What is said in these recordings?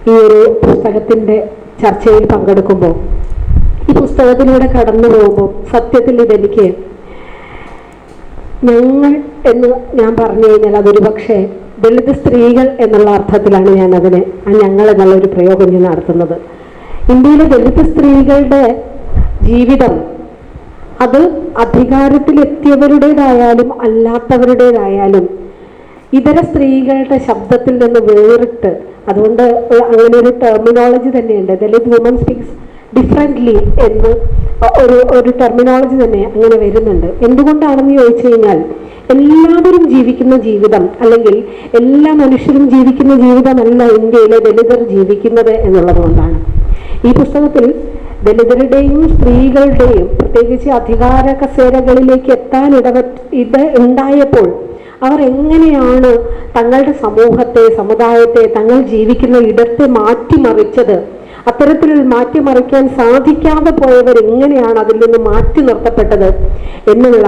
ഈ ഒരു പുസ്തകത്തിൻ്റെ ചർച്ചയിൽ പങ്കെടുക്കുമ്പോൾ, ഈ പുസ്തകത്തിലൂടെ കടന്നു പോകുമ്പോൾ സത്യത്തിൽ ഇതെനിക്ക് ഞങ്ങൾ എന്ന് ഞാൻ പറഞ്ഞു കഴിഞ്ഞാൽ അതൊരു പക്ഷേ ദളിത് സ്ത്രീകൾ എന്നുള്ള അർത്ഥത്തിലാണ് ഞാൻ അതിനെ ഞങ്ങൾ എന്നുള്ളൊരു പ്രയോഗം ഞാൻ നടത്തുന്നത്. ഇന്ത്യയിലെ ദളിത് സ്ത്രീകളുടെ ജീവിതം അത് അധികാരത്തിലെത്തിയവരുടേതായാലും അല്ലാത്തവരുടേതായാലും ഇതര സ്ത്രീകളുടെ ശബ്ദത്തിൽ നിന്ന് വേറിട്ട്, അതുകൊണ്ട് അങ്ങനെ ഒരു ടെർമിനോളജി തന്നെയുണ്ട്, ദളിത് വുമൺ സ്പീക്സ് ഡിഫറെൻ്റ്ലി എന്ന് ഒരു ടെർമിനോളജി തന്നെ അങ്ങനെ വരുന്നുണ്ട്. എന്തുകൊണ്ടാണെന്ന് ചോദിച്ചു കഴിഞ്ഞാൽ എല്ലാവരും ജീവിക്കുന്ന ജീവിതം, അല്ലെങ്കിൽ എല്ലാ മനുഷ്യരും ജീവിക്കുന്ന ജീവിതമല്ല ഇന്ത്യയിലെ ദളിതർ ജീവിക്കുന്നത് എന്നുള്ളത് കൊണ്ടാണ്. ഈ പുസ്തകത്തിൽ ദളിതരുടെയും സ്ത്രീകളുടെയും പ്രത്യേകിച്ച് അധികാര കസേരകളിലേക്ക് എത്താൻ ഇത് ഉണ്ടായപ്പോൾ അവർ എങ്ങനെയാണ് തങ്ങളുടെ സമൂഹത്തെ, സമുദായത്തെ, തങ്ങൾ ജീവിക്കുന്ന ഇടത്തെ മാറ്റിമറിച്ചത്, അത്തരത്തിൽ മാറ്റിമറിക്കാൻ സാധിക്കാതെ പോയവർ എങ്ങനെയാണ് അതിൽ നിന്ന് മാറ്റി നിർത്തപ്പെട്ടത് എന്നുള്ള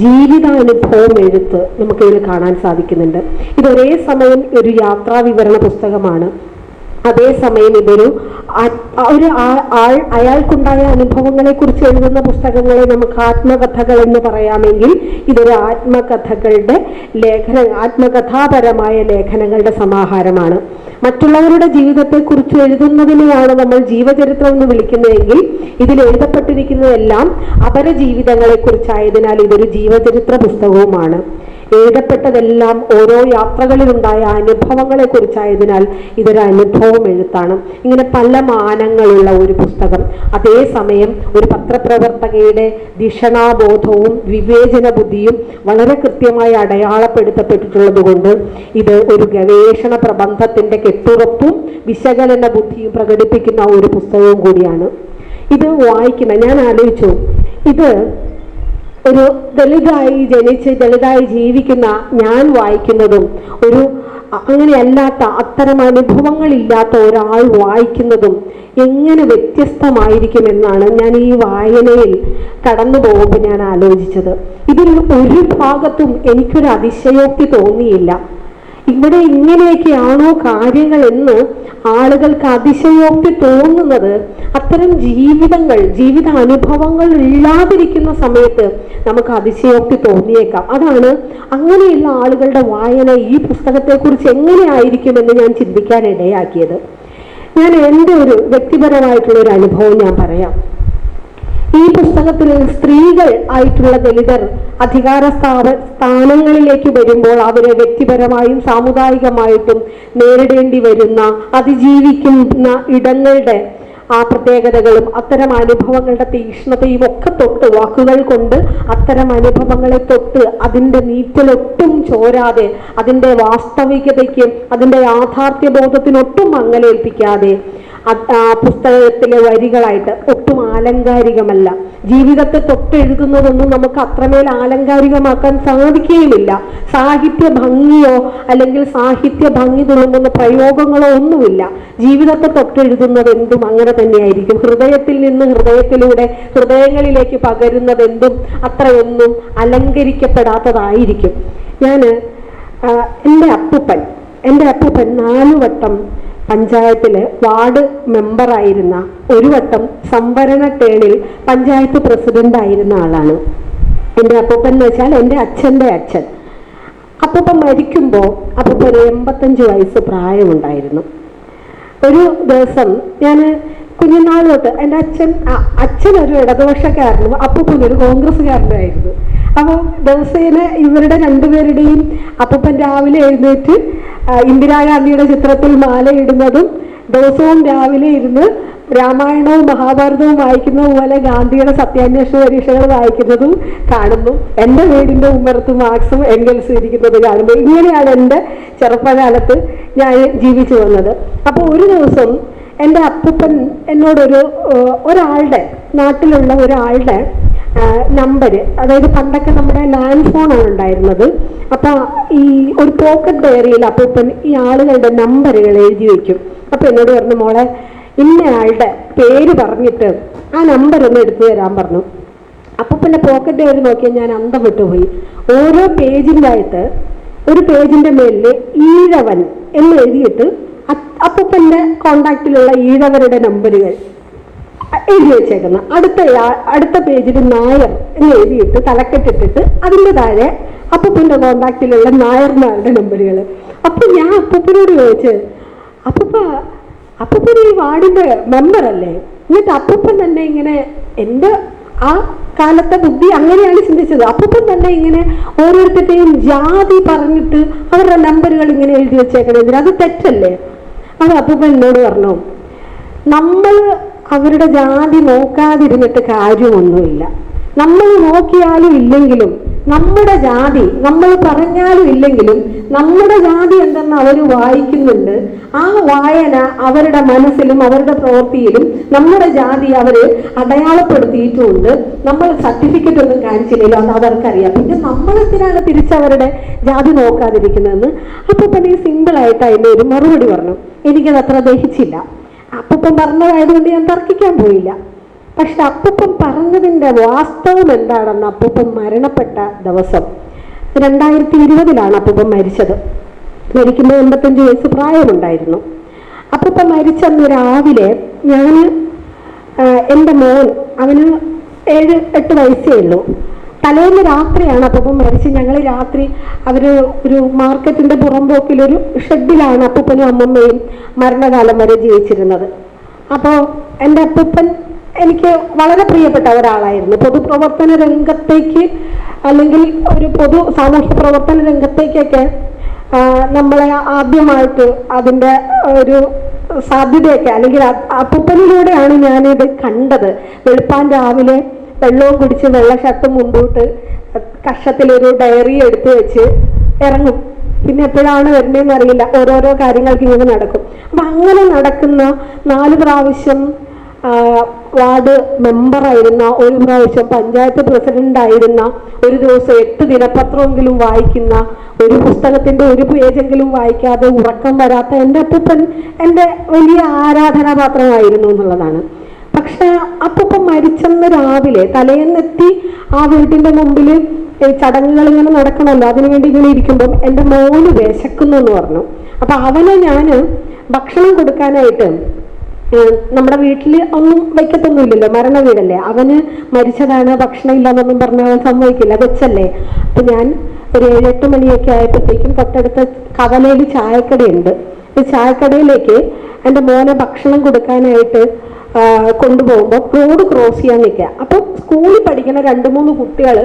ജീവിതാനുഭവം എഴുത്ത് നമുക്കിതിൽ കാണാൻ സാധിക്കുന്നുണ്ട്. ഇതൊരേ സമയം ഒരു യാത്രാവിവരണ പുസ്തകമാണ്, അതേസമയം ഇതൊരു അയാൾക്കുണ്ടായ അനുഭവങ്ങളെ കുറിച്ച് എഴുതുന്ന പുസ്തകങ്ങളെ നമുക്ക് ആത്മകഥകൾ എന്ന് പറയാമെങ്കിൽ ഇതൊരു ആത്മകഥാപരമായ ലേഖനങ്ങളുടെ സമാഹാരമാണ്. മറ്റുള്ളവരുടെ ജീവിതത്തെക്കുറിച്ച് എഴുതുന്നതിനെയാണ് നമ്മൾ ജീവചരിത്രം എന്ന് വിളിക്കുന്നതെങ്കിൽ ഇതിൽ എഴുതപ്പെട്ടിരിക്കുന്നതെല്ലാം അപരജീവിതങ്ങളെക്കുറിച്ചായതിനാൽ ഇതൊരു ജീവചരിത്ര പുസ്തകവുമാണ്. എഴുതപ്പെട്ടതെല്ലാം ഓരോ യാത്രകളിലുണ്ടായ അനുഭവങ്ങളെ കുറിച്ചായതിനാൽ ഇതൊരു അനുഭവം എഴുത്താണ്. ഇങ്ങനെ പല മാനങ്ങളുള്ള ഒരു പുസ്തകം, അതേസമയം ഒരു പത്രപ്രവർത്തകയുടെ ധിഷണാബോധവും വിവേചന ബുദ്ധിയും വളരെ കൃത്യമായി അടയാളപ്പെടുത്തപ്പെട്ടിട്ടുള്ളത് കൊണ്ട് ഇത് ഒരു ഗവേഷണ പ്രബന്ധത്തിന്റെ കെട്ടുറപ്പും വിശകലന ബുദ്ധിയും പ്രകടിപ്പിക്കുന്ന ഒരു പുസ്തകവും കൂടിയാണ്. ഇത് വായിക്കുന്ന ഞാൻ ആലോചിച്ചു, ഇത് ഒരു ദളിതായി ജനിച്ച് ദളിതായി ജീവിക്കുന്ന ഞാൻ വായിക്കുന്നതും ഒരു അങ്ങനെയല്ലാത്ത അത്തരം അനുഭവങ്ങളില്ലാത്ത ഒരാൾ വായിക്കുന്നതും എങ്ങനെ വ്യത്യസ്തമായിരിക്കുമെന്നാണ് ഞാൻ ഈ വായനയിൽ കടന്നു പോകുമ്പോൾ ഞാൻ ആലോചിച്ചത്. ഇതിൽ ഒരു ഭാഗത്തും എനിക്കൊരു അതിശയോക്തി തോന്നിയില്ല. ഇവിടെ ഇങ്ങനെയൊക്കെയാണോ കാര്യങ്ങൾ എന്ന് ആളുകൾക്ക് അതിശയോക്തി തോന്നുന്നത് അത്തരം ജീവിത അനുഭവങ്ങൾ ഇല്ലാതിരിക്കുന്ന സമയത്ത് നമുക്ക് അതിശയോക്തി തോന്നിയേക്കാം. അതാണ് അങ്ങനെയുള്ള ആളുകളുടെ വായന ഈ പുസ്തകത്തെക്കുറിച്ച് എങ്ങനെയായിരിക്കുമെന്ന് ഞാൻ ചിന്തിക്കാൻ ഇടയാക്കിയത്. ഞാൻ എൻ്റെ ഒരു വ്യക്തിപരമായിട്ടുള്ള ഒരു അനുഭവം ഞാൻ പറയാം. ഈ പുസ്തകത്തിൽ സ്ത്രീകൾ ആയിട്ടുള്ള ദളിതർ അധികാര സ്ഥാനങ്ങളിലേക്ക് വരുമ്പോൾ അവരെ വ്യക്തിപരമായും സാമുദായികമായിട്ടും നേരിടേണ്ടി വരുന്ന അതിജീവിക്കുന്ന ഇടങ്ങളുടെ ആ പ്രത്യേകതകളും അത്തരം അനുഭവങ്ങളുടെ തീക്ഷ്ണതയും ഒക്കെ തൊട്ട് വാക്കുകൾ കൊണ്ട് അത്തരം അനുഭവങ്ങളെ തൊട്ട് അതിൻ്റെ നീറ്റലൊട്ടും ചോരാതെ, അതിൻ്റെ വാസ്തവികതയ്ക്ക് അതിൻ്റെ യാഥാർത്ഥ്യബോധത്തിനൊട്ടും മങ്ങലേൽപ്പിക്കാതെ പുസ്തകത്തിലെ വരികളായിട്ട് ഒട്ടും ആലങ്കാരികമല്ല. ജീവിതത്തെ തൊട്ടെഴുതുന്നതൊന്നും നമുക്ക് അത്രമേൽ ആലങ്കാരികമാക്കാൻ സാധിക്കുകയുമില്ല. സാഹിത്യ ഭംഗിയോ അല്ലെങ്കിൽ സാഹിത്യ ഭംഗി തുളുമ്പുന്ന പ്രയോഗങ്ങളോ ഒന്നുമില്ല. ജീവിതത്തെ തൊട്ടെഴുതുന്നത് എന്തും അങ്ങനെ തന്നെയായിരിക്കും. ഹൃദയത്തിൽ നിന്ന് ഹൃദയത്തിലൂടെ ഹൃദയങ്ങളിലേക്ക് പകരുന്നത് എന്തും അത്രയൊന്നും അലങ്കരിക്കപ്പെടാത്തതായിരിക്കും. എൻ്റെ അപ്പൂപ്പൻ 4 വട്ടം പഞ്ചായത്തിൽ വാർഡ് മെമ്പറായിരുന്ന, ഒരു വട്ടം സംവരണ ടേണിൽ പഞ്ചായത്ത് പ്രസിഡന്റ് ആയിരുന്ന ആളാണ് എൻ്റെ അപ്പൂപ്പൻ. എന്ന് വെച്ചാൽ എൻ്റെ അച്ഛൻ്റെ അച്ഛൻ. അപ്പൂപ്പൻ മരിക്കുമ്പോൾ അപ്പൂപ്പന് 85 വയസ്സ് പ്രായമുണ്ടായിരുന്നു. ഒരു ദിവസം ഞാൻ കുഞ്ഞുനാൾ തൊട്ട് എൻ്റെ അച്ഛനൊരു ഇടതുപക്ഷക്കാരനും അപ്പൂപ്പനൊരു കോൺഗ്രസ്സുകാരനായിരുന്നു. അപ്പോൾ ദിവസേന ഇവരുടെ രണ്ടുപേരുടെയും അപ്പൂപ്പൻ രാവിലെ എഴുന്നേറ്റ് ഇന്ദിരാഗാന്ധിയുടെ ചിത്രത്തിൽ മാലയിടുന്നതും ദിവസവും രാവിലെ ഇരുന്ന് രാമായണവും മഹാഭാരതവും വായിക്കുന്ന പോലെ ഗാന്ധിയുടെ സത്യാന്വേഷണ പരീക്ഷകൾ വായിക്കുന്നതും കാണുന്നു. എൻ്റെ വീടിൻ്റെ ഉമ്മറത്ത് മാർക്സും എംഗൽസും ഇരിക്കുന്നത് കാണുമ്പോൾ ഇങ്ങനെയാണ് എൻ്റെ ചെറുപ്പകാലത്ത് ഞാൻ ജീവിച്ചു വന്നത്. അപ്പോൾ ഒരു ദിവസം എൻ്റെ അപ്പൂപ്പൻ എന്നോടൊരു നാട്ടിലുള്ള ഒരാളുടെ നമ്പർ, അതായത് പണ്ടൊക്കെ നമ്മുടെ ലാൻഡ് ഫോണാണ് ഉണ്ടായിരുന്നത്. അപ്പം ഈ ഒരു പോക്കറ്റ് ഡയറിയിൽ അപ്പൂപ്പൻ ഈ ആളുകളുടെ നമ്പറുകൾ എഴുതി വയ്ക്കും. അപ്പം എന്നോട് പറഞ്ഞു, മോളെ ഇന്നയാളുടെ പേര് പറഞ്ഞിട്ട് ആ നമ്പർ ഒന്ന് എടുത്തു തരാൻ പറഞ്ഞു. അപ്പൂപ്പൻ്റെ പോക്കറ്റ് ഡയറി നോക്കിയാൽ ഞാൻ അന്തം വിട്ടുപോയി. ഓരോ പേജിൻ്റെ അകത്ത് ഒരു പേജിൻ്റെ മേലിൽ ഈഴവൻ എന്ന് എഴുതിയിട്ട് അപ്പൂപ്പന്റെ കോണ്ടാക്റ്റിലുള്ള ഈഴവരുടെ നമ്പറുകൾ എഴുതി വെച്ചേക്കുന്ന അടുത്ത പേജിൽ നായർ എന്ന് എഴുതിയിട്ട് തലക്കെട്ടിട്ടിട്ട് അതിൻ്റെ താഴെ അപ്പൂപ്പന്റെ കോണ്ടാക്റ്റിലുള്ള നായർമാരുടെ നമ്പറുകൾ. അപ്പൊ ഞാൻ അപ്പൂപ്പനോട് ചോദിച്ച്, അപ്പൂപ്പൻ ഈ വാർഡിന്റെ മെമ്പർ അല്ലേ? എന്നിട്ട് അപ്പൂപ്പൻ തന്നെ ഇങ്ങനെ, എൻ്റെ ആ കാലത്തെ ബുദ്ധി അങ്ങനെയാണ് ചിന്തിച്ചത്, അപ്പൂപ്പൻ തന്നെ ഇങ്ങനെ ഓരോരുത്തരുടെയും ജാതി പറഞ്ഞിട്ട് അവരുടെ നമ്പറുകൾ ഇങ്ങനെ എഴുതി വെച്ചേക്കണേ, അത് തെറ്റല്ലേ? അത് അപ്പൂപ്പൻ എന്നോട് പറഞ്ഞു, നമ്മൾ അവരുടെ ജാതി നോക്കാതിരുന്നിട്ട് കാര്യമൊന്നുമില്ല. നമ്മൾ നോക്കിയാലും ഇല്ലെങ്കിലും നമ്മുടെ ജാതി, നമ്മൾ പറഞ്ഞാലും ഇല്ലെങ്കിലും നമ്മുടെ ജാതി എന്തെന്ന് അവർ വായിക്കുന്നുണ്ട്. ആ വായന അവരുടെ മനസ്സിലും അവരുടെ പ്രവൃത്തിയിലും നമ്മുടെ ജാതി അവർ അടയാളപ്പെടുത്തിയിട്ടുമുണ്ട്. നമ്മൾ സർട്ടിഫിക്കറ്റ് ഒന്നും കാണിച്ചില്ലല്ലോ, അത് അവർക്കറിയാം. പിന്നെ നമ്മളെന്തിനാണ് തിരിച്ചവരുടെ ജാതി നോക്കാതിരിക്കുന്നതെന്ന് അപ്പൂപ്പൻ ഈ സിമ്പിളായിട്ട് അതിൻ്റെ ഒരു മറുപടി പറഞ്ഞു. എനിക്കത് അത്ര ദഹിച്ചില്ല. അപ്പൂപ്പൻ പറഞ്ഞതായതുകൊണ്ട് ഞാൻ തർക്കിക്കാൻ പോയില്ല. പക്ഷെ അപ്പൂപ്പൻ പറഞ്ഞതിൻ്റെ വാസ്തവം എന്താണെന്ന് അപ്പൂപ്പൻ മരണപ്പെട്ട ദിവസം 2020 അപ്പൂപ്പൻ മരിച്ചത്. മരിക്കുമ്പോൾ 85 വയസ്സ് പ്രായമുണ്ടായിരുന്നു. അപ്പൂപ്പൻ മരിച്ചന്ന് രാവിലെ ഞാൻ, എൻ്റെ മോൻ, അവന് 7-8 വയസ്സേ ഉള്ളൂ. തലേന്ന് രാത്രിയാണ് അപ്പൂപ്പൻ മരിച്ച്. ഞങ്ങൾ രാത്രി ഒരു മാർക്കറ്റിൻ്റെ പുറമ്പോക്കിലൊരു ഷെഡിലാണ് അപ്പൂപ്പനും അമ്മമ്മയും മരണകാലം വരെ ജീവിച്ചിരുന്നത്. അപ്പോൾ എൻ്റെ അപ്പൂപ്പൻ എനിക്ക് വളരെ പ്രിയപ്പെട്ട ഒരാളായിരുന്നു. പൊതുപ്രവർത്തന രംഗത്തേക്ക് അല്ലെങ്കിൽ ഒരു സാമൂഹ്യ പ്രവർത്തന രംഗത്തേക്കൊക്കെ നമ്മളെ ആദ്യമായിട്ട് അതിൻ്റെ ഒരു സാധ്യതയൊക്കെ, അല്ലെങ്കിൽ അപ്പൂപ്പനിലൂടെയാണ് ഞാനിത് കണ്ടത്. വെളുപ്പാൻ രാവിലെ വെള്ളവും കുടിച്ച് വെള്ള ഷർട്ടും മുമ്പോട്ട് കഷത്തിലൊരു ഡയറി എടുത്തു വെച്ച് ഇറങ്ങും. പിന്നെ എപ്പോഴാണ് വരുന്നതെന്ന് അറിയില്ല, ഓരോരോ കാര്യങ്ങൾക്ക് ഇങ്ങനെ നടക്കും. അപ്പം അങ്ങനെ നടക്കുന്ന 4 പ്രാവശ്യം വാർഡ് മെമ്പറായിരുന്ന, 1 പ്രാവശ്യം പഞ്ചായത്ത് പ്രസിഡന്റായിരുന്ന, ഒരു ദിവസം 8 ദിനപത്രമെങ്കിലും വായിക്കുന്ന, ഒരു പുസ്തകത്തിന്റെ 1 പേജെങ്കിലും വായിക്കാതെ ഉറക്കം വരാത്ത എൻ്റെ അപ്പൂപ്പൻ എൻ്റെ വലിയ ആരാധനാപാത്രമായിരുന്നു എന്നുള്ളതാണ്. പക്ഷെ അപ്പൂപ്പൻ മരിച്ചെന്ന് രാവിലെ തലേന്നെത്തി ആ വീട്ടിന്റെ മുമ്പിൽ ചടങ്ങുകൾ ഇങ്ങനെ നടക്കണമല്ലോ, അതിനുവേണ്ടി ഇങ്ങനെ ഇരിക്കുമ്പം എൻ്റെ മോന് വിശക്കുന്നു എന്ന് പറഞ്ഞു. അപ്പൊ അവനെ ഞാൻ ഭക്ഷണം കൊടുക്കാനായിട്ട്, നമ്മുടെ വീട്ടിൽ ഒന്നും വയ്ക്കത്തൊന്നുമില്ലല്ലോ, മരണ വീടല്ലേ, അവന് മരിച്ചതാണ് ഭക്ഷണം ഇല്ലാന്നൊന്നും പറഞ്ഞാൽ അവൻ സമ്മതിക്കില്ല, വെച്ചല്ലേ. അപ്പൊ ഞാൻ ഒരു 7-8 മണിയൊക്കെ ആയപ്പോഴത്തേക്കും തൊട്ടടുത്ത കവലയിൽ ചായക്കടയുണ്ട്. ഈ ചായക്കടയിലേക്ക് എൻ്റെ മോനെ ഭക്ഷണം കൊടുക്കാനായിട്ട് കൊണ്ടുപോകുമ്പോൾ റോഡ് ക്രോസ് ചെയ്യാൻ നിൽക്കുക. അപ്പം സ്കൂളിൽ പഠിക്കുന്ന 2-3 കുട്ടികൾ,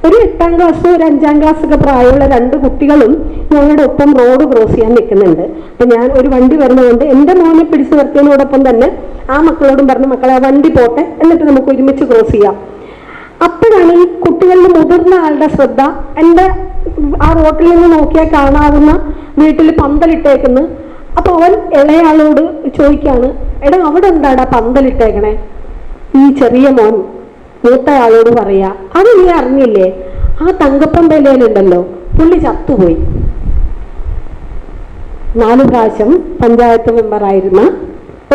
ഒരു 8ാം ക്ലാസ്സും ഒരു 5ാം ക്ലാസ്സൊക്കെ പ്രായമുള്ള 2 കുട്ടികളും ഞങ്ങളുടെ ഒപ്പം റോഡ് ക്രോസ് ചെയ്യാൻ നിൽക്കുന്നുണ്ട്. അപ്പം ഞാൻ ഒരു വണ്ടി വരുന്നതുകൊണ്ട് എൻ്റെ മോനെ പിടിച്ചു നിർത്തിയതിനോടൊപ്പം തന്നെ ആ മക്കളോടും പറഞ്ഞു, മക്കളെ ആ വണ്ടി പോട്ടെ, എന്നിട്ട് നമുക്ക് ഒരുമിച്ച് ക്രോസ് ചെയ്യാം. അപ്പോഴാണ് ഈ കുട്ടികളിൽ മുതിർന്ന ആളുടെ ശ്രദ്ധ എൻ്റെ ആ റോട്ടിൽ നിന്ന് നോക്കിയാൽ കാണാവുന്ന വീട്ടിൽ പന്തലിട്ടേക്കുന്നു. അപ്പൊ അവൻ ഇളയാളോട് ചോദിക്കാണ്, എടാ അവിടെ എന്താടാ പന്തലിട്ടേക്കണേ? ഈ ചെറിയ മോൻ മൂത്തയാളോട് പറയാ, അത് നീ അറിഞ്ഞില്ലേ, ആ തങ്കപ്പൻ ബലേനുണ്ടല്ലോ, പുള്ളി ചത്തുപോയി. 4 പ്രാവശ്യം പഞ്ചായത്ത് മെമ്പറായിരുന്ന,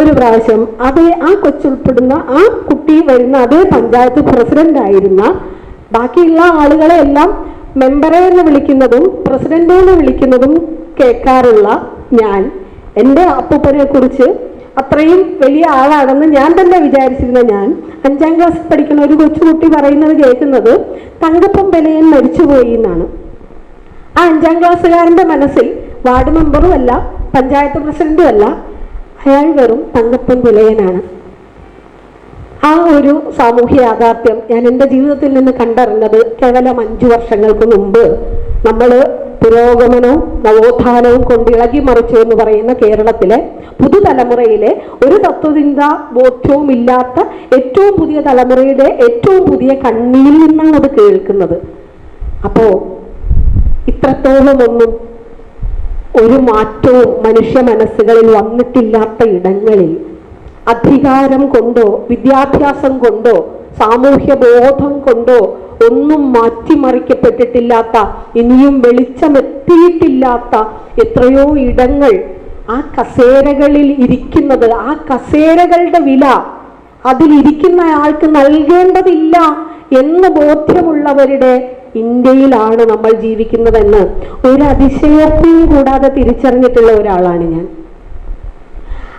1 പ്രാവശ്യം അതേ ആ കൊച്ചുൾപ്പെടുന്ന ആ കുട്ടി വരുന്ന അതേ പഞ്ചായത്ത് പ്രസിഡന്റ് ആയിരുന്ന, ബാക്കിയുള്ള ആളുകളെ എല്ലാം മെമ്പറെ എന്ന് വിളിക്കുന്നതും പ്രസിഡന്റ് എന്ന് വിളിക്കുന്നതും കേൾക്കാറുള്ള ഞാൻ, എൻ്റെ അപ്പൂപ്പനെ കുറിച്ച് അത്രയും വലിയ ആളാണെന്ന് ഞാൻ തന്നെ വിചാരിച്ചിരുന്ന ഞാൻ 5ാം ക്ലാസ്സിൽ പഠിക്കുന്ന ഒരു കൊച്ചുകുട്ടി പറയുന്നത് കേൾക്കുന്നത് തങ്കപ്പൻ ബലയൻ മരിച്ചുപോയി എന്നാണ്. ആ 5ാം ക്ലാസ്സുകാരൻ്റെ മനസ്സിൽ വാർഡ് മെമ്പറും അല്ല, പഞ്ചായത്ത് പ്രസിഡന്റും അല്ല, അയാൾ വെറും തങ്കപ്പൻ ബലയനാണ്. ആ ഒരു സാമൂഹ്യ യാഥാർത്ഥ്യം ഞാൻ എൻ്റെ ജീവിതത്തിൽ നിന്ന് കണ്ടറിഞ്ഞത് കേവലം 5 വർഷങ്ങൾക്ക് മുമ്പ്. നമ്മൾ പുരോഗമനവും നവോത്ഥാനവും കൊണ്ട് ഇളകി മറിച്ചു എന്ന് പറയുന്ന കേരളത്തിലെ പുതുതലമുറയിലെ ഒരു തത്വചിന്താ ബോധ്യവും ഇല്ലാത്ത ഏറ്റവും പുതിയ തലമുറയുടെ ഏറ്റവും പുതിയ കണ്ണിയിൽ നിന്നാണ് അത് കേൾക്കുന്നത്. അപ്പോ ഇത്രത്തോളം ഒന്നും ഒരു മാറ്റവും മനുഷ്യ മനസ്സുകളിൽ വന്നിട്ടില്ലാത്ത ഇടങ്ങളിൽ അധികാരം കൊണ്ടോ വിദ്യാഭ്യാസം കൊണ്ടോ സാമൂഹ്യ ബോധം കൊണ്ടോ ഒന്നും മാറ്റിമറിക്കപ്പെട്ടിട്ടില്ലാത്ത, ഇനിയും വെളിച്ചമെത്തിയിട്ടില്ലാത്ത എത്രയോ ഇടങ്ങൾ, ആ കസേരകളിൽ ഇരിക്കുന്നത്, ആ കസേരകളുടെ വില അതിലിരിക്കുന്ന ആൾക്ക് നൽകേണ്ടതില്ല എന്ന് ബോധ്യമുള്ളവരുടെ ഇന്ത്യയിലാണ് നമ്മൾ ജീവിക്കുന്നതെന്ന് ഒരു അതിശയോക്തിയും കൂടാതെ തിരിച്ചറിഞ്ഞിട്ടുള്ള ഒരാളാണ് ഞാൻ.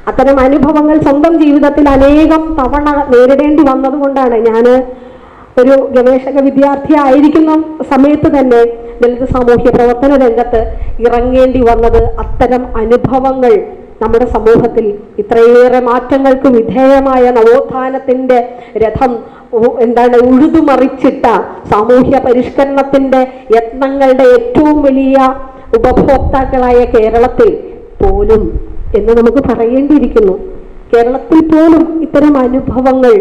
അത്തരം അനുഭവങ്ങൾ സ്വന്തം ജീവിതത്തിൽ അനേകം തവണ നേരിടേണ്ടി വന്നതുകൊണ്ടാണ് ഞാൻ ഒരു ഗവേഷക വിദ്യാർത്ഥി ആയിരിക്കുന്ന സമയത്ത് തന്നെ ദളിത് സാമൂഹ്യ പ്രവർത്തന രംഗത്ത് ഇറങ്ങേണ്ടി വന്നത്. അത്തരം അനുഭവങ്ങൾ നമ്മുടെ സമൂഹത്തിൽ ഇത്രയേറെ മാറ്റങ്ങൾക്ക് വിധേയമായ നവോത്ഥാനത്തിന്റെ രഥം ഉഴുതുമറിച്ചിട്ട സാമൂഹ്യ പരിഷ്കരണത്തിന്റെ യത്നങ്ങളുടെ ഏറ്റവും വലിയ ഉപഭോക്താക്കളായ കേരളത്തിൽ പോലും എന്ന് നമുക്ക് പറയേണ്ടിയിരിക്കുന്നു. കേരളത്തിൽ പോലും ഇത്തരം അനുഭവങ്ങൾ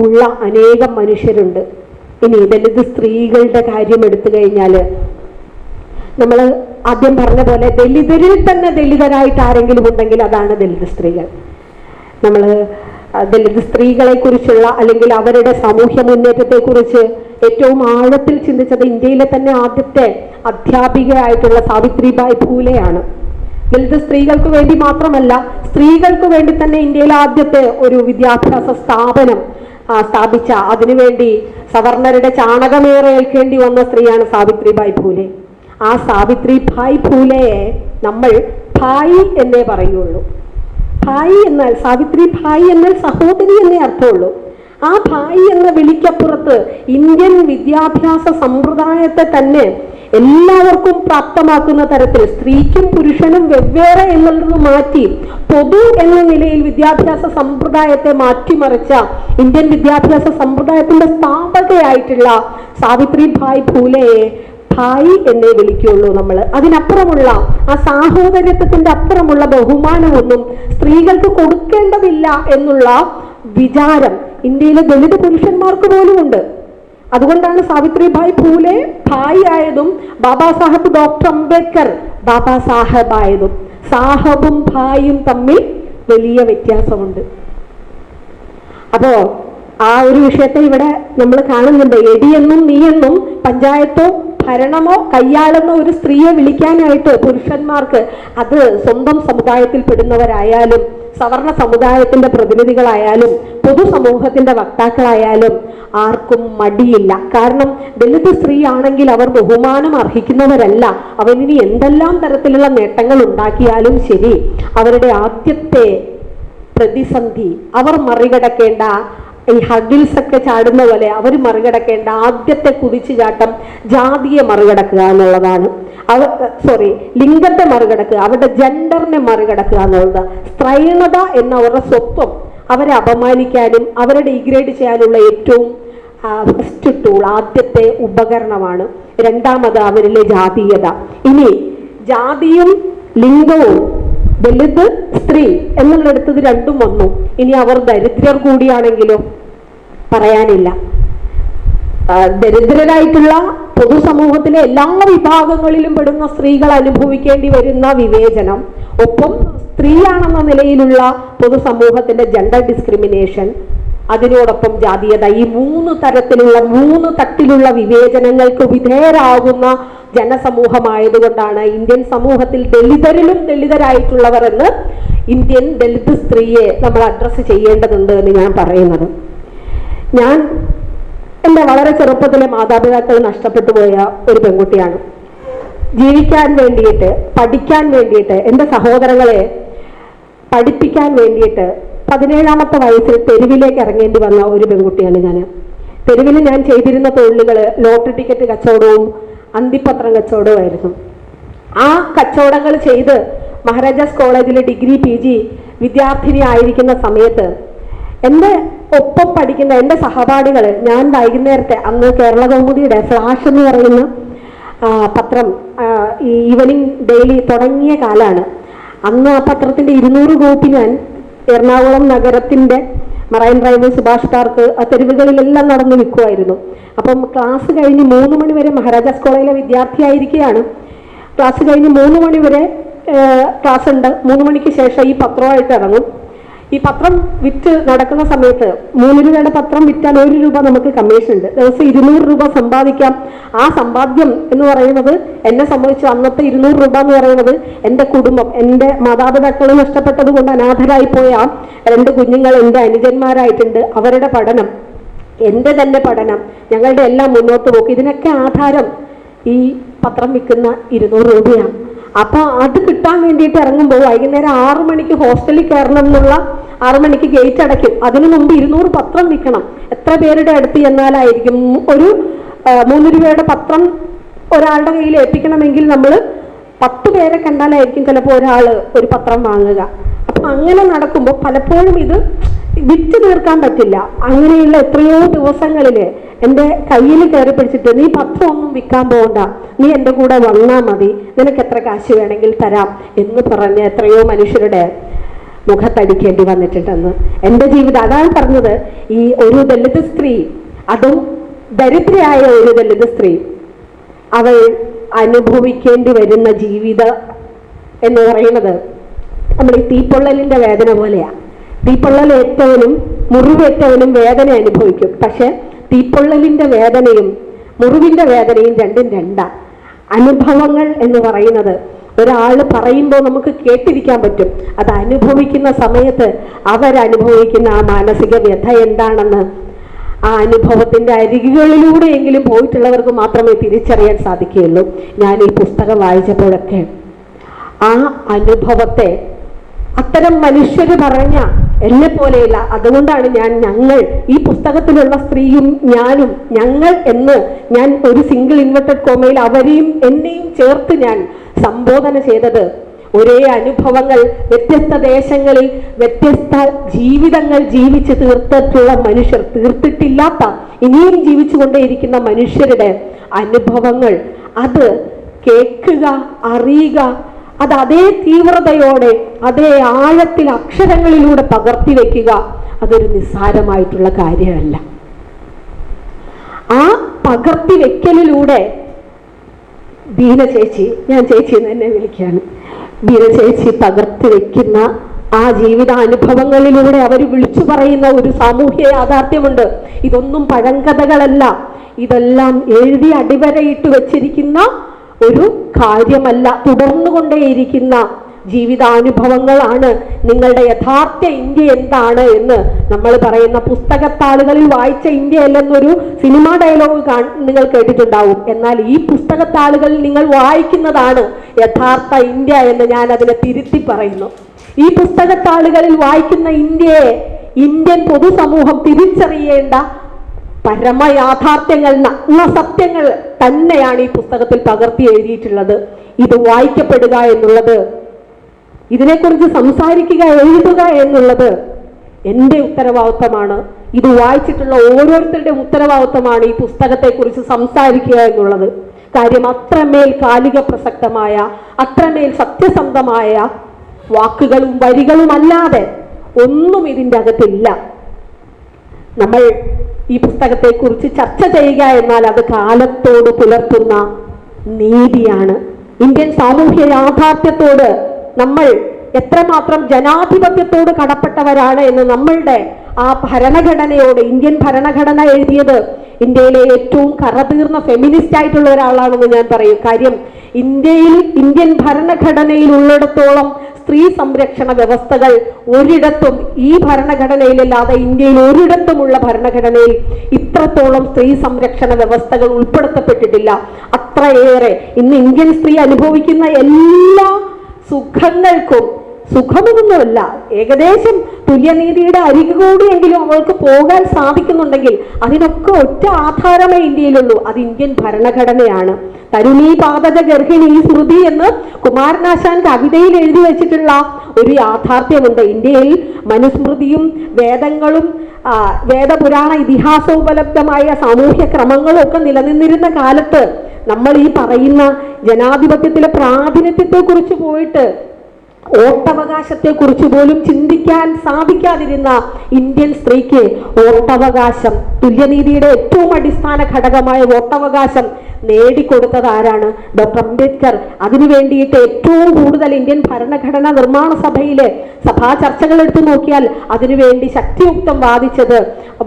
ഉള്ള അനേകം മനുഷ്യരുണ്ട്. ഇനി ദളിത് സ്ത്രീകളുടെ കാര്യം എടുത്തു കഴിഞ്ഞാൽ നമ്മൾ ആദ്യം പറഞ്ഞ പോലെ ദളിതരിൽ തന്നെ ദളിതരായിട്ട് ആരെങ്കിലും ഉണ്ടെങ്കിൽ അതാണ് ദളിത് സ്ത്രീകൾ. നമ്മൾ ദളിത് സ്ത്രീകളെ കുറിച്ചുള്ള അല്ലെങ്കിൽ അവരുടെ സാമൂഹ്യ മുന്നേറ്റത്തെ കുറിച്ച് ഏറ്റവും ആഴത്തിൽ ചിന്തിച്ചത് ഇന്ത്യയിലെ തന്നെ ആദ്യത്തെ അധ്യാപികയായിട്ടുള്ള സാവിത്രിബായി ഫൂലെയാണ്. ദളിത് സ്ത്രീകൾക്ക് വേണ്ടി മാത്രമല്ല, സ്ത്രീകൾക്ക് വേണ്ടി തന്നെ ഇന്ത്യയിലെ ആദ്യത്തെ ഒരു വിദ്യാഭ്യാസ സ്ഥാപനം സ്ഥാപിച്ച, അതിനുവേണ്ടി സവർണരുടെ ചാണകമേറെ ഏൽക്കേണ്ടി വന്ന സ്ത്രീയാണ് സാവിത്രിബായി ഫൂലെ. ആ സാവിത്രിബായി ഫൂലെയെ നമ്മൾ ഭായി എന്നേ പറയുള്ളൂ. ഭായി എന്നാൽ സാവിത്രിബായി എന്നാൽ സഹോദരി എന്നേ അർത്ഥമുള്ളൂ. ആ ഭായി എന്ന വിളിക്കപ്പുറത്ത് ഇന്ത്യൻ വിദ്യാഭ്യാസ സമ്പ്രദായത്തെ തന്നെ എല്ലാവർക്കും പ്രാപ്തമാക്കുന്ന തരത്തിൽ സ്ത്രീക്കും പുരുഷനും വെവ്വേറെ എന്നുള്ളത് മാറ്റി പൊതു എന്ന നിലയിൽ വിദ്യാഭ്യാസ സമ്പ്രദായത്തെ മാറ്റിമറിച്ച ഇന്ത്യൻ വിദ്യാഭ്യാസ സമ്പ്രദായത്തിന്റെ സ്ഥാപകയായിട്ടുള്ള സാവിത്രിബായി ഫൂലെയെ ഭായി എന്നേ വിളിക്കുള്ളൂ നമ്മൾ. അതിനപ്പുറമുള്ള ആ സാഹോദര്യത്തിന്റെ അപ്പുറമുള്ള ബഹുമാനമൊന്നും സ്ത്രീകൾക്ക് കൊടുക്കേണ്ടതില്ല എന്നുള്ള വിചാരം ഇന്ത്യയിലെ ദളിത് പുരുഷന്മാർക്ക് പോലും ഉണ്ട്. അതുകൊണ്ടാണ് സാവിത്രിബായി ഫൂലെ ഭായി ആയതും ബാബാ സാഹബ് ഡോക്ടർ അംബേദ്കർ ബാബാ സാഹബ് ആയതും. സാഹബും ഭായും തമ്മിൽ വലിയ വ്യത്യാസമുണ്ട്. അപ്പോ ആ ഒരു വിഷയത്തെ ഇവിടെ നമ്മൾ കാണുന്നുണ്ട്. എടിയെന്നും നീയെന്നും പഞ്ചായത്തോ ഭരണമോ കയ്യാളുന്ന ഒരു സ്ത്രീയെ വിളിക്കാനായിട്ട് പുരുഷന്മാർക്ക്, അത് സ്വന്തം സമുദായത്തിൽ പെടുന്നവരായാലും സവർണ സമുദായത്തിന്റെ പ്രതിനിധികളായാലും പൊതുസമൂഹത്തിന്റെ വക്താക്കളായാലും ആർക്കും മടിയില്ല. കാരണം ദളിത് സ്ത്രീ ആണെങ്കിൽ അവർ ബഹുമാനം അർഹിക്കുന്നവരല്ല. അവനിനി എന്തെല്ലാം തരത്തിലുള്ള നേട്ടങ്ങൾ ഉണ്ടാക്കിയാലും ശരി, അവരുടെ ആദ്യത്തെ പ്രതിസന്ധി അവർ മറികടക്കേണ്ട, ഈ ഹഡിൽസ് ഒക്കെ ചാടുന്ന പോലെ അവർ മറികടക്കേണ്ട ആദ്യത്തെ കുതിച്ചുചാട്ടം ജാതിയെ മറികടക്കുക എന്നുള്ളതാണ്. ലിംഗത്തെ മറികടക്കുക, അവരുടെ ജെൻഡറിനെ മറികടക്കുക എന്നുള്ളത്. സ്ത്രൈണത എന്ന അവരുടെ സ്വത്വം അവരെ അപമാനിക്കാനും അവരെ ഡീഗ്രേഡ് ചെയ്യാനുള്ള ഏറ്റവും ഫസ്റ്റ് ടൂൾ, ആദ്യത്തെ ഉപകരണമാണ്. രണ്ടാമത് അവരിലെ ജാതീയത. ഇനി ജാതിയും ലിംഗവും ദളിത് സ്ത്രീ എന്നുള്ളിടത്തത് രണ്ടും വന്നു. ഇനി അവർ ദരിദ്രർ കൂടിയാണെങ്കിലോ പറയാനില്ല. ദരിദ്രരായിട്ടുള്ള പൊതുസമൂഹത്തിലെ എല്ലാ വിഭാഗങ്ങളിലും പെടുന്ന സ്ത്രീകൾ അനുഭവിക്കേണ്ടി വരുന്ന വിവേചനം, ഒപ്പം സ്ത്രീയാണെന്ന നിലയിലുള്ള പൊതുസമൂഹത്തിന്റെ ജെൻഡർ ഡിസ്ക്രിമിനേഷൻ, അതിനോടൊപ്പം ജാതീയത, ഈ മൂന്ന് തട്ടിലുള്ള വിവേചനങ്ങൾക്ക് വിധേയരാകുന്ന ജനസമൂഹമായതുകൊണ്ടാണ് ഇന്ത്യൻ സമൂഹത്തിൽ ദളിതരിലും ദളിതരായിട്ടുള്ളവർ എന്ന് ഇന്ത്യൻ ദളിത് സ്ത്രീയെ നമ്മൾ അഡ്രസ്സ് ചെയ്യേണ്ടതുണ്ട് എന്ന് ഞാൻ പറയുന്നത്. ഞാൻ എൻ്റെ വളരെ ചെറുപ്പത്തിലെ മാതാപിതാക്കൾ നഷ്ടപ്പെട്ടു പോയ ഒരു പെൺകുട്ടിയാണ്. ജീവിക്കാൻ വേണ്ടിയിട്ട്, പഠിക്കാൻ വേണ്ടിയിട്ട്, എൻ്റെ സഹോദരങ്ങളെ പഠിപ്പിക്കാൻ വേണ്ടിയിട്ട് 17ാമത്തെ വയസ്സിൽ തെരുവിലേക്ക് ഇറങ്ങേണ്ടി വന്ന ഒരു പെൺകുട്ടിയാണ് ഞാൻ. തെരുവിൽ ഞാൻ ചെയ്തിരുന്ന തൊഴിലുകൾ ലോട്ടറി ടിക്കറ്റ് കച്ചവടവും അന്തിപ്പത്രം കച്ചവടവുമായിരുന്നു. ആ കച്ചവടങ്ങൾ ചെയ്ത് മഹാരാജാസ് കോളേജിൽ ഡിഗ്രി PG വിദ്യാർത്ഥിനി ആയിരിക്കുന്ന സമയത്ത് എൻ്റെ ഒപ്പം പഠിക്കുന്ന എൻ്റെ സഹപാഠികൾ, ഞാൻ വൈകുന്നേരത്തെ, അന്ന് കേരള കൗമുദിയുടെ ഫ്ലാഷ് എന്ന് പറയുന്ന പത്രം ഈ ഈവനിങ് ഡെയിലി തുടങ്ങിയ കാലമാണ്. അന്ന് ആ പത്രത്തിൻ്റെ 200 കോപ്പി ഞാൻ എറണാകുളം നഗരത്തിൻ്റെ മറൈൻ ഡ്രൈവ്, സുഭാഷ് പാർക്ക്, ആ തെരുവുകളിലെല്ലാം നടന്ന് വിൽക്കുമായിരുന്നു. അപ്പം ക്ലാസ് കഴിഞ്ഞ് 3 മണി വരെ മഹാരാജാസ് കോളേജിലെ വിദ്യാർത്ഥിയായിരിക്കുകയാണ്. ക്ലാസ് കഴിഞ്ഞ് 3 മണി വരെ ക്ലാസ് ഉണ്ട്. 3 മണിക്ക് ശേഷം ഈ പത്രമായിട്ട് ഇറങ്ങും. ഈ പത്രം വിറ്റ് നടക്കുന്ന സമയത്ത് 3 രൂപയുടെ പത്രം വിറ്റാൽ 1 രൂപ നമുക്ക് കമ്മീഷൻ ഉണ്ട്. ദിവസം 200 രൂപ സമ്പാദിക്കാം. ആ സമ്പാദ്യം എന്ന് പറയുന്നത് എന്നെ സംബന്ധിച്ച് അന്നത്തെ 200 രൂപ എന്ന് പറയുന്നത് എൻ്റെ കുടുംബം, എൻ്റെ മാതാപിതാക്കളെ നഷ്ടപ്പെട്ടത് കൊണ്ട് അനാഥരായി പോയ 2 കുഞ്ഞുങ്ങൾ എൻ്റെ അനുജന്മാരായിട്ടുണ്ട്. അവരുടെ പഠനം, എൻ്റെ തന്നെ പഠനം, ഞങ്ങളുടെ എല്ലാം മുന്നോട്ട് പോക്ക്, ഇതിനൊക്കെ ആധാരം ഈ പത്രം വിൽക്കുന്ന 200 രൂപയാണ്. അപ്പൊ അത് കിട്ടാൻ വേണ്ടിയിട്ട് ഇറങ്ങുമ്പോൾ വൈകുന്നേരം 6 മണിക്ക് ഹോസ്റ്റലിൽ കയറണം എന്നുള്ള 6 മണിക്ക് ഗേറ്റ് അടയ്ക്കും. അതിനു മുമ്പ് 200 പത്രം വിൽക്കണം. എത്ര പേരുടെ അടുത്ത് ചെന്നാലായിരിക്കും ഒരു 3 രൂപയുടെ പത്രം ഒരാളുടെ കയ്യിൽ ഏൽപ്പിക്കണമെങ്കിൽ നമ്മൾ 10 പേരെ കണ്ടാലായിരിക്കും ചിലപ്പോൾ ഒരാൾ ഒരു പത്രം വാങ്ങുക. അപ്പൊ അങ്ങനെ നടക്കുമ്പോൾ പലപ്പോഴും ഇത് വിറ്റ് തീർക്കാൻ പറ്റില്ല. അങ്ങനെയുള്ള എത്രയോ ദിവസങ്ങളിൽ എൻ്റെ കയ്യിൽ കയറി പിടിച്ചിട്ട് നീ പത്രമൊന്നും വിൽക്കാൻ പോകണ്ട, നീ എൻ്റെ കൂടെ വന്നാൽ മതി, നിനക്ക് എത്ര കാശ് വേണമെങ്കിൽ തരാം എന്ന് പറഞ്ഞ് എത്രയോ മനുഷ്യരുടെ മുഖത്തടിക്കേണ്ടി വന്നിട്ടുണ്ടെന്ന്. എൻ്റെ ജീവിതം അതാണ് പറഞ്ഞത്. ഈ ഒരു ദളിത് സ്ത്രീ, അതും ദരിദ്രയായ ഒരു ദളിത് സ്ത്രീ, അവൾ അനുഭവിക്കേണ്ടി വരുന്ന ജീവിതം എന്ന് പറയുന്നത് നമ്മൾ ഈ തീപ്പൊള്ളലിൻ്റെ വേദന പോലെയാണ്. തീപ്പൊള്ളലേറ്റവനും മുറിവേറ്റവനും വേദന അനുഭവിക്കും. പക്ഷെ തീപ്പൊള്ളലിൻ്റെ വേദനയും മുറിവിൻ്റെ വേദനയും രണ്ടും രണ്ടാണ്. അനുഭവങ്ങൾ എന്ന് പറയുന്നത് ഒരാൾ പറയുമ്പോൾ നമുക്ക് കേട്ടിരിക്കാൻ പറ്റും. അത് അനുഭവിക്കുന്ന സമയത്ത് അവരനുഭവിക്കുന്ന ആ മാനസിക വ്യഥ എന്താണെന്ന് ആ അനുഭവത്തിൻ്റെ അരികുകളിലൂടെയെങ്കിലും പോയിട്ടുള്ളവർക്ക് മാത്രമേ തിരിച്ചറിയാൻ സാധിക്കുകയുള്ളൂ. ഞാൻ ഈ പുസ്തകം വായിച്ചപ്പോഴൊക്കെ ആ അനുഭവത്തെ അത്തരം മനുഷ്യർ പറഞ്ഞ എന്നെ പോലെയല്ല. അതുകൊണ്ടാണ് ഞങ്ങൾ ഈ പുസ്തകത്തിലുള്ള സ്ത്രീയും ഞാനും ഞങ്ങൾ എന്ന് ഞാൻ ഒരു സിംഗിൾ ഇൻവെർട്ടഡ് കോമയിൽ അവരെയും എന്നെയും ചേർത്ത് ഞാൻ സംബോധന ചെയ്തത്. ഒരേ അനുഭവങ്ങൾ വ്യത്യസ്ത ദേശങ്ങളിൽ വ്യത്യസ്ത ജീവിതങ്ങൾ ജീവിച്ച് തീർത്തിട്ടുള്ള മനുഷ്യർ, തീർത്തിട്ടില്ലാത്ത ഇനിയും ജീവിച്ചുകൊണ്ടേയിരിക്കുന്ന മനുഷ്യരുടെ അനുഭവങ്ങൾ അത് കേൾക്കുക, അറിയുക, അത് അതേ തീവ്രതയോടെ അതേ ആഴത്തിൽ അക്ഷരങ്ങളിലൂടെ പകർത്തി വെക്കുക, അതൊരു നിസ്സാരമായിട്ടുള്ള കാര്യമല്ല. ആ പകർത്തി വെക്കലിലൂടെ ബീന ചേച്ചി, ഞാൻ ചേച്ചി എന്ന് എന്നെ വിളിക്കുകയാണ്, ബീന ചേച്ചി പകർത്തി വെക്കുന്ന ആ ജീവിതാനുഭവങ്ങളിലൂടെ അവർ വിളിച്ചു പറയുന്ന ഒരു സാമൂഹ്യ യാഥാർത്ഥ്യമുണ്ട്. ഇതൊന്നും പഴങ്കഥകളല്ല, ഇതെല്ലാം എഴുതി അടിവരയിട്ട് വെച്ചിരിക്കുന്ന ഒരു കാര്യമല്ല, തുടർന്നുകൊണ്ടേയിരിക്കുന്ന ജീവിതാനുഭവങ്ങളാണ് നിങ്ങളുടെ യഥാർത്ഥ ഇന്ത്യ എന്താണ് എന്ന് നമ്മൾ പറയുന്ന. പുസ്തകത്താളുകളിൽ വായിച്ച ഇന്ത്യ അല്ലെന്നൊരു സിനിമാ ഡയലോഗ് നിങ്ങൾ കേട്ടിട്ടുണ്ടാവും. എന്നാൽ ഈ പുസ്തകത്താളുകളിൽ നിങ്ങൾ വായിക്കുന്നതാണ് യഥാർത്ഥ ഇന്ത്യ എന്ന് ഞാൻ അതിനെ തിരുത്തി പറയുന്നു. ഈ പുസ്തകത്താളുകളിൽ വായിക്കുന്ന ഇന്ത്യയെ ഇന്ത്യൻ പൊതുസമൂഹം തിരിച്ചറിയേണ്ട പരമയാഥാർത്ഥ്യങ്ങൾ, നഗ്നസത്യങ്ങൾ തന്നെയാണ് ഈ പുസ്തകത്തിൽ പകർത്തി എഴുതിയിട്ടുള്ളത്. ഇത് വായിക്കപ്പെടുക എന്നുള്ളത്, ഇതിനെക്കുറിച്ച് സംസാരിക്കുക, എഴുതുക എന്നുള്ളത് എൻ്റെ ഉത്തരവാദിത്തമാണ്. ഇത് വായിച്ചിട്ടുള്ള ഓരോരുത്തരുടെയും ഉത്തരവാദിത്തമാണ് ഈ പുസ്തകത്തെക്കുറിച്ച് സംസാരിക്കുക എന്നുള്ളത്. കാര്യം അത്രമേൽ കാലിക പ്രസക്തമായ, അത്രമേൽ സത്യസന്ധമായ വാക്കുകളും വരികളും അല്ലാതെ ഒന്നും ഇതിൻ്റെ അകത്തില്ല. നമ്മൾ ഈ പുസ്തകത്തെക്കുറിച്ച് ചർച്ച ചെയ്യുക എന്നാൽ അത് കാലത്തോട് പുലർത്തുന്ന നീതിയാണ്. ഇന്ത്യൻ സാമൂഹ്യ യാഥാർത്ഥ്യത്തോട് നമ്മൾ എത്രമാത്രം ജനാധിപത്യത്തോട് കടപ്പെട്ടവരാണ് എന്ന് നമ്മളുടെ ആ ഭരണഘടനയോട്, ഇന്ത്യൻ ഭരണഘടന എഴുതിയത് ഇന്ത്യയിലെ ഏറ്റവും കറതീർന്ന ഫെമിനിസ്റ്റ് ആയിട്ടുള്ള ഒരാളാണെന്ന് ഞാൻ പറയും. കാര്യം ഇന്ത്യൻ ഭരണഘടനയിൽ ഉള്ളിടത്തോളം സ്ത്രീ സംരക്ഷണ വ്യവസ്ഥകൾ ഒരിടത്തും, ഈ ഭരണഘടനയിലല്ലാതെ ഇന്ത്യയിൽ ഒരിടത്തുമുള്ള ഭരണഘടനയിൽ ഇത്രത്തോളം സ്ത്രീ സംരക്ഷണ വ്യവസ്ഥകൾ ഉൾപ്പെടുത്തപ്പെട്ടിട്ടില്ല. അത്രയേറെ ഇന്ന് ഇന്ത്യൻ സ്ത്രീ അനുഭവിക്കുന്ന എല്ലാ സുഖങ്ങൾക്കും, സുഖമൊന്നുമല്ല, ഏകദേശം തുല്യനീതിയുടെ അരികുകൂടിയെങ്കിലും അവൾക്ക് പോകാൻ സാധിക്കുന്നുണ്ടെങ്കിൽ അതിനൊക്കെ ഒറ്റ ആധാരമേ ഇന്ത്യയിലുള്ളൂ, അത് ഇന്ത്യൻ ഭരണഘടനയാണ്. തരുണീ പാതക ഗർഹിണി സ്മൃതി എന്ന് കുമാരനാശാൻ കവിതയിൽ എഴുതി വെച്ചിട്ടുള്ള ഒരു യാഥാർത്ഥ്യമുണ്ട്. ഇന്ത്യയിൽ മനുസ്മൃതിയും വേദങ്ങളും വേദപുരാണ ഇതിഹാസോപലബ്ധമായ സാമൂഹ്യ ക്രമങ്ങളും ഒക്കെ നിലനിന്നിരുന്ന കാലത്ത് നമ്മൾ ഈ പറയുന്ന ജനാധിപത്യത്തിലെ പ്രാതിനിധ്യത്തെക്കുറിച്ച് പോയിട്ട് വോട്ടവകാശത്തെക്കുറിച്ച് പോലും ചിന്തിക്കാൻ സാധിക്കാതിരുന്ന ഇന്ത്യൻ സ്ത്രീക്ക് വോട്ടവകാശം, തുല്യനീതിയുടെ ഏറ്റവും അടിസ്ഥാന ഘടകമായ വോട്ടവകാശം നേടിക്കൊടുത്തത് ആരാണ്? ഡോക്ടർ അംബേദ്കർ. അതിനു വേണ്ടിയിട്ട് ഏറ്റവും കൂടുതൽ ഇന്ത്യൻ ഭരണഘടനാ നിർമ്മാണ സഭയിലെ സഭാ ചർച്ചകൾ എടുത്തു നോക്കിയാൽ അതിനുവേണ്ടി ശക്തിയുക്തം വാദിച്ചത്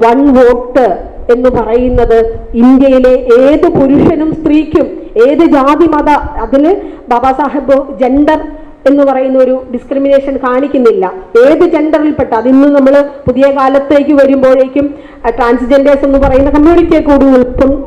1 വോട്ട് എന്ന് പറയുന്നത് ഇന്ത്യയിലെ ഏത് പുരുഷനും സ്ത്രീക്കും, ഏത് ജാതി മത, അതിൽ ബാബാ സാഹേബ് ജെൻഡർ എന്ന് പറയുന്ന ഒരു ഡിസ്ക്രിമിനേഷൻ കാണിക്കുന്നില്ല. ഏത് ജെൻഡറിൽപ്പെട്ട, അതിന്ന് നമ്മൾ പുതിയ കാലത്തേക്ക് വരുമ്പോഴേക്കും ട്രാൻസ്ജെൻഡേഴ്സ് എന്ന് പറയുന്ന കമ്മ്യൂണിറ്റിയെ കൂടി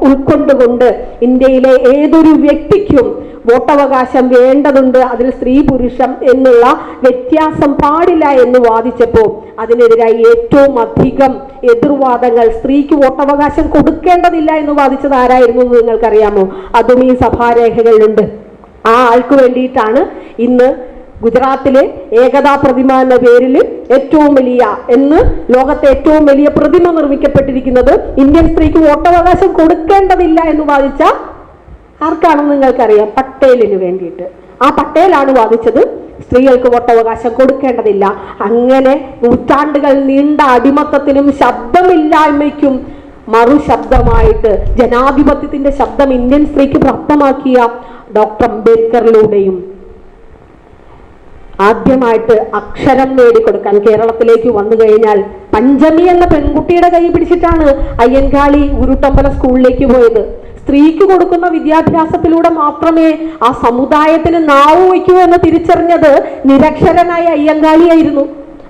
ഉൾക്കൊണ്ടുകൊണ്ട് ഇന്ത്യയിലെ ഏതൊരു വ്യക്തിക്കും വോട്ടവകാശം വേണ്ടതുണ്ട്, അതിൽ സ്ത്രീ പുരുഷം എന്നുള്ള വ്യത്യാസം പാടില്ല എന്ന് വാദിച്ചപ്പോൾ അതിനെതിരായി ഏറ്റവും അധികം എതിർവാദങ്ങൾ സ്ത്രീക്ക് വോട്ടവകാശം കൊടുക്കേണ്ടതില്ല എന്ന് വാദിച്ചത് ആരായിരുന്നു എന്ന് നിങ്ങൾക്കറിയാമോ? അതും ഈ സഭാരേഖകളിലുണ്ട്. ആ ആൾക്ക് വേണ്ടിയിട്ടാണ് ഇന്ന് ഗുജറാത്തിലെ ഏകതാ പ്രതിമ എന്ന പേരിൽ ഏറ്റവും വലിയ ലോകത്തെ ഏറ്റവും വലിയ പ്രതിമ നിർമ്മിക്കപ്പെട്ടിരിക്കുന്നത്. ഇന്ത്യൻ സ്ത്രീക്ക് വോട്ടവകാശം കൊടുക്കേണ്ടതില്ല എന്ന് വാദിച്ച ആർക്കാണെന്ന് നിങ്ങൾക്കറിയാം? പട്ടേലിന് വേണ്ടിയിട്ട്. ആ പട്ടേലാണ് വാദിച്ചത് സ്ത്രീകൾക്ക് വോട്ടവകാശം കൊടുക്കേണ്ടതില്ല. അങ്ങനെ നൂറ്റാണ്ടുകൾ നീണ്ട അടിമത്തത്തിനും ശബ്ദമില്ലായ്മയ്ക്കും മറുശബ്ദമായിട്ട് ജനാധിപത്യത്തിന്റെ ശബ്ദം ഇന്ത്യൻ സ്ത്രീക്ക് പ്രാപ്തമാക്കിയ ഡോക്ടർ അംബേദ്കറിലൂടെയും ആദ്യമായിട്ട് അക്ഷരം നേടിക്കൊടുക്കാൻ കേരളത്തിലേക്ക് വന്നു കഴിഞ്ഞാൽ പഞ്ചമി എന്ന പെൺകുട്ടിയുടെ കൈ പിടിച്ചിട്ടാണ് അയ്യൻകാളി ഉരുട്ടമ്പല സ്കൂളിലേക്ക് പോയത്. സ്ത്രീക്ക് കൊടുക്കുന്ന വിദ്യാഭ്യാസത്തിലൂടെ മാത്രമേ ആ സമുദായത്തിന് നാവ് വയ്ക്കൂ എന്ന് തിരിച്ചറിഞ്ഞത് നിരക്ഷരനായ അയ്യങ്കാളിയായിരുന്നു.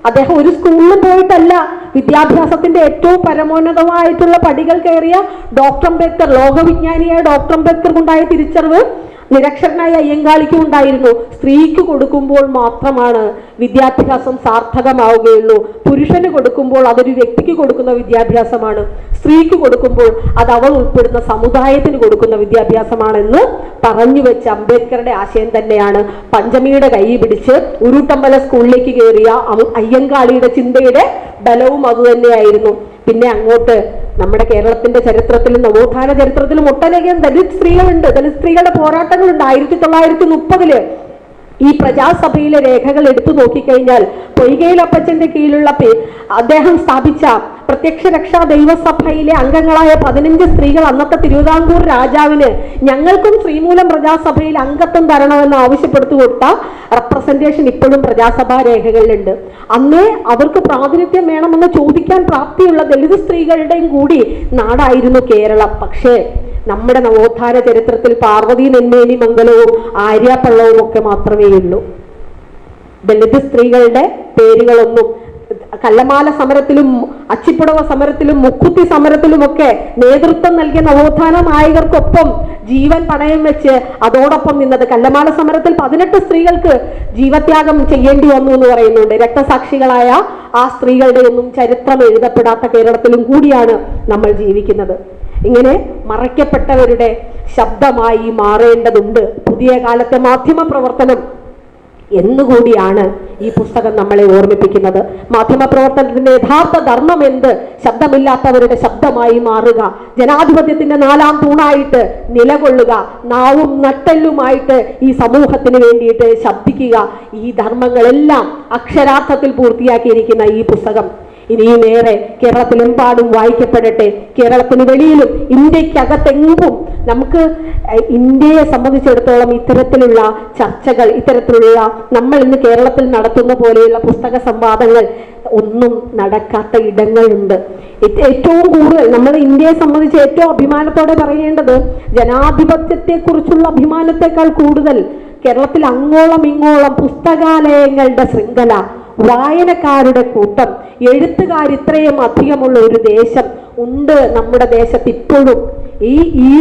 അദ്ദേഹം ഒരു സ്കൂളിൽ പോയിട്ടല്ല വിദ്യാഭ്യാസത്തിന്റെ ഏറ്റവും പരമോന്നതമായിട്ടുള്ള പടികൾ കയറിയ ഡോക്ടർ അംബേദ്കർ, ലോകവിജ്ഞാനിയായ ഡോക്ടർ അംബേദ്കർക്കുണ്ടായ തിരിച്ചറിവ് നിരക്ഷരനായ അയ്യങ്കാളിക്കും ഉണ്ടായിരുന്നു. സ്ത്രീക്ക് കൊടുക്കുമ്പോൾ മാത്രമാണ് വിദ്യാഭ്യാസം സാർത്ഥകമാവുകയുള്ളൂ. പുരുഷന് കൊടുക്കുമ്പോൾ അതൊരു വ്യക്തിക്ക് കൊടുക്കുന്ന വിദ്യാഭ്യാസമാണ്, സ്ത്രീക്ക് കൊടുക്കുമ്പോൾ അത് അവൾ ഉൾപ്പെടുന്ന സമുദായത്തിന് കൊടുക്കുന്ന വിദ്യാഭ്യാസമാണെന്ന് പറഞ്ഞു വെച്ച അംബേദ്കറുടെ ആശയം തന്നെയാണ് പഞ്ചമിയുടെ കൈ പിടിച്ച് ഉരുട്ടമ്പല സ്കൂളിലേക്ക് കയറിയ അയ്യങ്കാളിയുടെ ചിന്തയുടെ ബലവും അതുതന്നെയായിരുന്നു. പിന്നെ അങ്ങോട്ട് നമ്മുടെ കേരളത്തിന്റെ ചരിത്രത്തിലും നവോത്ഥാന ചരിത്രത്തിലും ഒട്ടനേകം ദലിത് സ്ത്രീകളുണ്ട്, ദലിത് സ്ത്രീകളുടെ പോരാട്ടങ്ങളുണ്ട്. 1930 ഈ പ്രജാസഭയിലെ രേഖകൾ എടുത്തു നോക്കിക്കഴിഞ്ഞാൽ പൊയ്കയിലപ്പച്ചന്റെ കീഴിലുള്ള അദ്ദേഹം സ്ഥാപിച്ച പ്രത്യക്ഷ രക്ഷാ ദൈവസഭയിലെ അംഗങ്ങളായ 15 സ്ത്രീകൾ അന്നത്തെ തിരുവിതാംകൂർ രാജാവിന് ഞങ്ങൾക്കും ശ്രീമൂലം പ്രജാസഭയിൽ അംഗത്വം തരണമെന്ന് ആവശ്യപ്പെടുത്തു കൊടുത്ത റെപ്രസെന്റേഷൻ ഇപ്പോഴും പ്രജാസഭാ രേഖകളിലുണ്ട്. അന്നേ അവർക്ക് പ്രാതിനിധ്യം വേണമെന്ന് ചോദിക്കാൻ പ്രാപ്തിയുള്ള ദലിത് സ്ത്രീകളുടെയും കൂടി നാടായിരുന്നു കേരളം. പക്ഷേ നമ്മുടെ നവോത്ഥാന ചരിത്രത്തിൽ പാർവതി നെന്മേനി മംഗലവും ആര്യാപ്പള്ളവും ഒക്കെ മാത്രമേ ഉള്ളൂ. ദലിത് സ്ത്രീകളുടെ പേരുകളൊന്നും കല്ലമാല സമരത്തിലും അച്ചിപ്പുടവ സമരത്തിലും മുക്കുത്തി സമരത്തിലുമൊക്കെ നേതൃത്വം നൽകിയ നവോത്ഥാന നായകർക്കൊപ്പം ജീവൻ പണയം വെച്ച് അതോടൊപ്പം നിന്നത്. കല്ലമാല സമരത്തിൽ 18 സ്ത്രീകൾക്ക് ജീവത്യാഗം ചെയ്യേണ്ടി വന്നു എന്ന് പറയുന്നുണ്ട്. രക്തസാക്ഷികളായ ആ സ്ത്രീകളുടെ ഒന്നും ചരിത്രം എഴുതപ്പെടാത്ത കേരളത്തിലും കൂടിയാണ് നമ്മൾ ജീവിക്കുന്നത്. ഇങ്ങനെ മറയ്ക്കപ്പെട്ടവരുടെ ശബ്ദമായി മാറേണ്ടതുണ്ട് പുതിയ കാലത്തെ മാധ്യമ പ്രവർത്തനം എന്നുകൂടിയാണ് ഈ പുസ്തകം നമ്മളെ ഓർമ്മിപ്പിക്കുന്നത്. മാധ്യമപ്രവർത്തനത്തിന്റെ യഥാർത്ഥ ധർമ്മം എന്ത്? ശബ്ദമില്ലാത്തവരുടെ ശബ്ദമായി മാറുക, ജനാധിപത്യത്തിന്റെ 4ാം തൂണായിട്ട് നിലകൊള്ളുക, നാവും നട്ടെല്ലുമായിട്ട് ഈ സമൂഹത്തിന് വേണ്ടിയിട്ട് ശബ്ദിക്കുക. ഈ ധർമ്മങ്ങളെല്ലാം അക്ഷരാർത്ഥത്തിൽ പൂർത്തിയാക്കിയിരിക്കുന്ന ഈ പുസ്തകം ഇനിയുമേറെ കേരളത്തിലെമ്പാടും വായിക്കപ്പെടട്ടെ. കേരളത്തിന് വെളിയിലും ഇന്ത്യക്കകത്തെങ്കും നമുക്ക് ഇന്ത്യയെ സംബന്ധിച്ചിടത്തോളം ഇത്തരത്തിലുള്ള ചർച്ചകൾ, ഇത്തരത്തിലുള്ള നമ്മൾ ഇന്ന് കേരളത്തിൽ നടത്തുന്ന പോലെയുള്ള പുസ്തക സംവാദങ്ങൾ ഒന്നും നടക്കാത്ത ഇടങ്ങളുണ്ട്. ഏറ്റവും കൂടുതൽ നമ്മൾ ഇന്ത്യയെ സംബന്ധിച്ച് ഏറ്റവും അഭിമാനത്തോടെ പറയേണ്ടത് ജനാധിപത്യത്തെക്കുറിച്ചുള്ള അഭിമാനത്തെക്കാൾ കൂടുതൽ കേരളത്തിൽ അങ്ങോളം ഇങ്ങോളം പുസ്തകാലയങ്ങളുടെ ശൃംഖല, വായനക്കാരുടെ കൂട്ടം, എഴുത്തുകാർ ഇത്രയും അധികമുള്ള ഒരു ദേശം ഉണ്ട് നമ്മുടെ ദേശത്ത് ഇപ്പോഴും. ഈ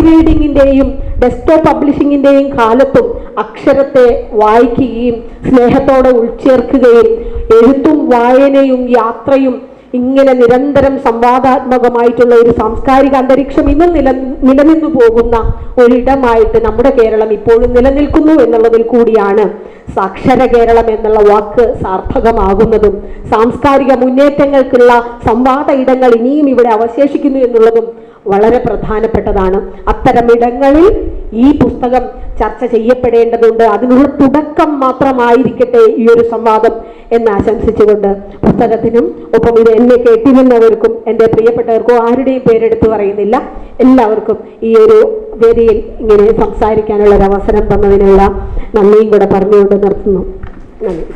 റീഡിങ്ങിന്റെയും ഡെസ്ക്ടോപ്പ് പബ്ലിഷിങ്ങിന്റെയും കാലത്തും അക്ഷരത്തെ വായിക്കുകയും സ്നേഹത്തോടെ ഉൾച്ചേർക്കുകയും എഴുത്തും വായനയും യാത്രയും ഇങ്ങനെ നിരന്തരം സംവാദാത്മകമായിട്ടുള്ള ഒരു സാംസ്കാരിക അന്തരീക്ഷം ഇന്നും നിലനിന്നു പോകുന്ന ഒരിടമായിട്ട് നമ്മുടെ കേരളം ഇപ്പോഴും നിലനിൽക്കുന്നു എന്നുള്ളതിൽ കൂടിയാണ് സാക്ഷര കേരളം എന്നുള്ള വാക്ക് സാർത്ഥകമാകുന്നതും സാംസ്കാരിക മുന്നേറ്റങ്ങൾക്കുള്ള സംവാദ ഇടങ്ങൾ ഇനിയും ഇവിടെ അവശേഷിക്കുന്നു എന്നുള്ളതും വളരെ പ്രധാനപ്പെട്ടതാണ്. അത്തരം ഇടങ്ങളിൽ ഈ പുസ്തകം ചർച്ച ചെയ്യപ്പെടേണ്ടതുണ്ട്. അതിനുള്ള തുടക്കം മാത്രമായിരിക്കട്ടെ ഈ ഒരു സംവാദം എന്ന് ആശംസിച്ചുകൊണ്ട് പുസ്തകത്തിനും ഒപ്പം ഇത് എന്നെ കേട്ടിരുന്നവർക്കും എൻ്റെ പ്രിയപ്പെട്ടവർക്കും ആരുടെയും പേരെടുത്ത് പറയുന്നില്ല, എല്ലാവർക്കും ഈ ഒരു വേദിയിൽ ഇങ്ങനെ സംസാരിക്കാനുള്ള ഒരു അവസരം തന്നതിനുള്ള നന്ദിയും കൂടെ പറഞ്ഞുകൊണ്ട് നിർത്തുന്നു. നന്ദി.